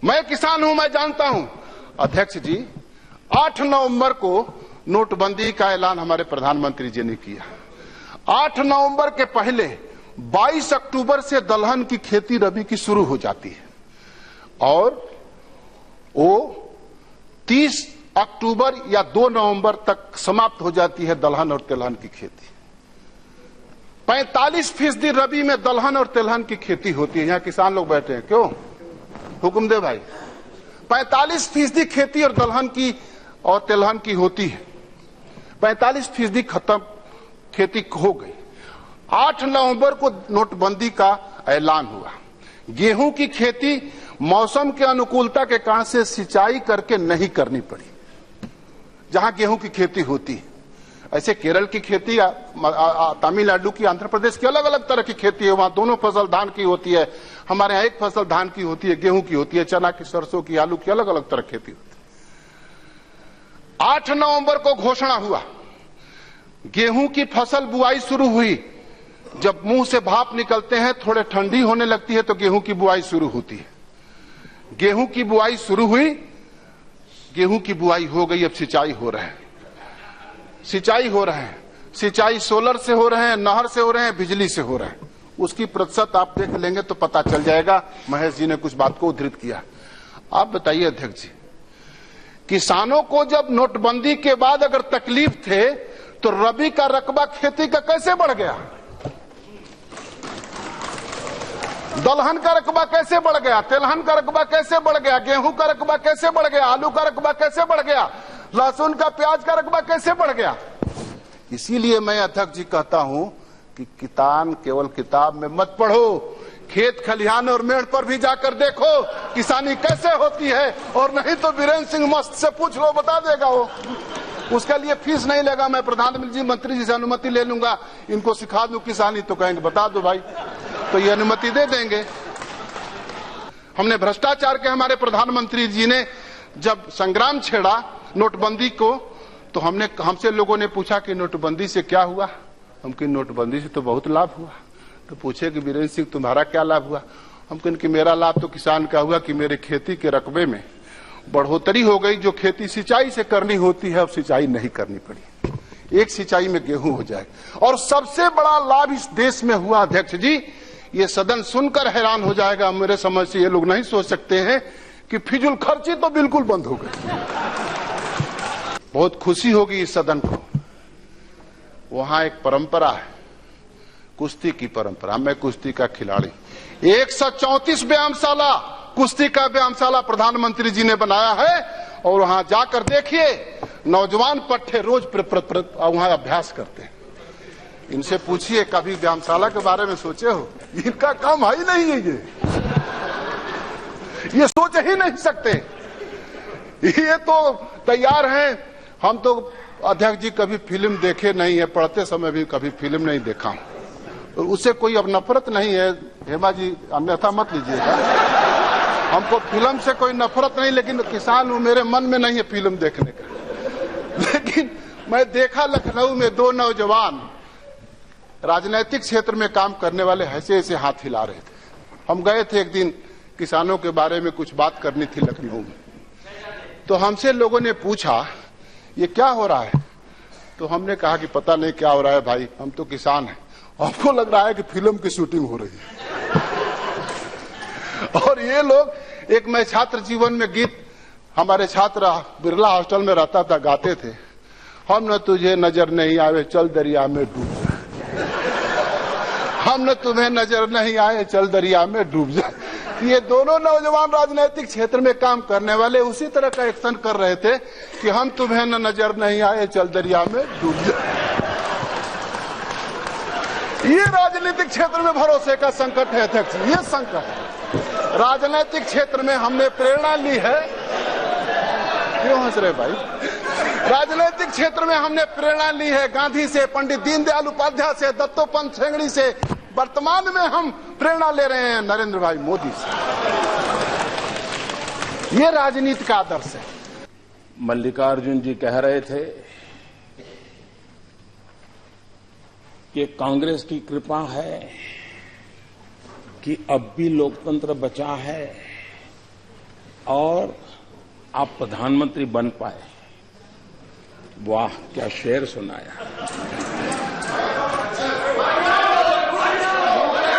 मैं किसान हूं, मैं जानता हूं। अध्यक्ष जी, 8 नवंबर को नोटबंदी का ऐलान हमारे प्रधानमंत्री जी ने किया। 8 नवंबर के पहले 22 अक्टूबर से दलहन की खेती रबी की शुरू हो जाती है और वो 30 अक्टूबर या 2 नवंबर तक समाप्त हो जाती है दलहन और तिलहन की खेती। 45% रबी में दलहन और तिलहन की खेती होती है। यहां किसान लोग बैठे हैं, क्यों? हुक्म दे भाई। 45% खेती और दलहन की और तिलहन की होती है। 45% खत्म, खेती हो गई। 8 नवंबर को नोटबंदी का ऐलान हुआ। गेहूं की खेती मौसम के अनुकूलता के कारण से सिंचाई करके नहीं करनी पड़ी जहां गेहूं की खेती होती है। ऐसे केरल की खेती, तमिलनाडु की, आंध्र प्रदेश की अलग अलग तरह की खेती है। वहां दोनों फसल धान की होती है, हमारे यहां एक फसल धान की होती है, गेहूं की होती है, चना की, सरसों की, आलू की, अलग अलग तरह खेती होती है। 8 नवंबर को घोषणा हुआ, गेहूं की फसल बुआई शुरू हुई। जब मुंह से भाप निकलते हैं, थोड़े ठंडी होने लगती है तो गेहूं की बुआई शुरू होती है। गेहूं की बुआई शुरू हुई, गेहूं की बुआई हो गई। अब सिंचाई हो रहे हैं, सिंचाई हो रहे हैं। सिंचाई सोलर से हो रहे हैं, नहर से हो रहे हैं, बिजली से हो रहे हैं। उसकी प्रतिशत आप देख लेंगे तो पता चल जाएगा। महेश जी ने कुछ बात को उद्धृत किया। आप बताइए अध्यक्ष जी, किसानों को जब नोटबंदी के बाद अगर तकलीफ थे तो रबी का रकबा खेती का कैसे बढ़ गया? दलहन का रकबा कैसे बढ़ गया? तिलहन का रकबा कैसे बढ़ गया? गेहूं का रकबा कैसे बढ़ गया? आलू का रकबा कैसे बढ़ गया? लहसुन का, प्याज का रकबा कैसे बढ़ गया? इसीलिए मैं अध्यक्ष जी कहता हूं कि किसान केवल किताब में मत पढ़ो, खेत खलिहान और मेड़ पर भी जाकर देखो किसानी कैसे होती है। और नहीं तो वीरेंद्र सिंह मस्त से पूछ लो, बता देगा वो। उसके लिए फीस नहीं लेगा। मैं प्रधानमंत्री मंत्री जी से अनुमति ले लूंगा, इनको सिखा दूं किसानी, तो कहेंगे बता दो भाई, तो ये अनुमति दे देंगे। हमने भ्रष्टाचार के हमारे प्रधानमंत्री जी ने जब संग्राम छेड़ा नोटबंदी को, तो हमसे लोगों ने पूछा कि नोटबंदी से क्या हुआ? हम कहें नोटबंदी से तो बहुत लाभ हुआ। तो पूछे कि वीरेंद्र सिंह तुम्हारा क्या लाभ हुआ? हम कहें कि मेरा लाभ तो किसान का हुआ कि मेरे खेती के रकबे में बढ़ोतरी हो गई। जो खेती सिंचाई से करनी होती है अब सिंचाई नहीं करनी पड़ी, एक सिंचाई में गेहूं हो जाए। और सबसे बड़ा लाभ इस देश में हुआ अध्यक्ष जी, ये सदन सुनकर हैरान हो जाएगा, मेरे समझ से ये लोग नहीं सोच सकते हैं कि फिजूल खर्ची तो बिल्कुल बंद हो गई। बहुत खुशी होगी इस सदन को। वहां एक परंपरा है, कुश्ती की परंपरा। मैं कुश्ती का खिलाड़ी। 134 व्यायामशाला, कुश्ती का व्यायामशाला प्रधानमंत्री जी ने बनाया है। और वहां जाकर देखिए, नौजवान पट्टे रोज वहां अभ्यास करते हैं। इनसे पूछिए कभी व्यायामशाला के बारे में सोचे हो? इनका काम है ही नहीं है, ये सोच ही नहीं सकते। ये तो तैयार हैं। हम तो अध्यक्ष जी कभी फिल्म देखे नहीं है, पढ़ते समय भी कभी फिल्म नहीं देखा हूं। उससे कोई अब नफरत नहीं है, हेमा जी अन्यथा मत लीजिएगा। हमको फिल्म से कोई नफरत नहीं, लेकिन किसान हूं, मेरे मन में नहीं है फिल्म देखने का। लेकिन मैं देखा लखनऊ में 2 नौजवान राजनीतिक क्षेत्र में काम करने वाले ऐसे ऐसे हाथ हिला रहे थे। हम गए थे एक दिन, किसानों के बारे में कुछ बात करनी थी लखनऊ में। तो हमसे लोगों ने पूछा ये क्या हो रहा है? तो हमने कहा कि पता नहीं क्या हो रहा है भाई, हम तो किसान हैं। हमको लग रहा है कि फिल्म की शूटिंग हो रही है। और ये लोग, एक मैं छात्र जीवन में गीत, हमारे छात्र बिरला हॉस्टल में रहता था, गाते थे, हम न तुझे नजर नहीं आवे चल दरिया में डूब जा, हम न तुम्हें नजर नहीं आए चल दरिया में डूब जा। ये दोनों नौजवान राजनीतिक क्षेत्र में काम करने वाले उसी तरह का एक्शन कर रहे थे कि हम तुम्हें न नजर नहीं आए चल दरिया में डूब जा। ये राजनीतिक क्षेत्र में भरोसे का संकट है अध्यक्ष, ये संकट। राजनीतिक क्षेत्र में हमने प्रेरणा ली है, क्यों हंस रहे भाई? राजनीतिक क्षेत्र में हमने प्रेरणा ली है गांधी से, पंडित दीनदयाल उपाध्याय से, दत्तोपंत ठेंगड़ी से। वर्तमान में हम प्रेरणा ले रहे हैं नरेंद्र भाई मोदी से। ये राजनीति का आदर्श है। मल्लिकार्जुन जी कह रहे थे कि कांग्रेस की कृपा है कि अब भी लोकतंत्र बचा है। और आप प्रधानमंत्री बन पाए। वाह, क्या शेर सुनाया।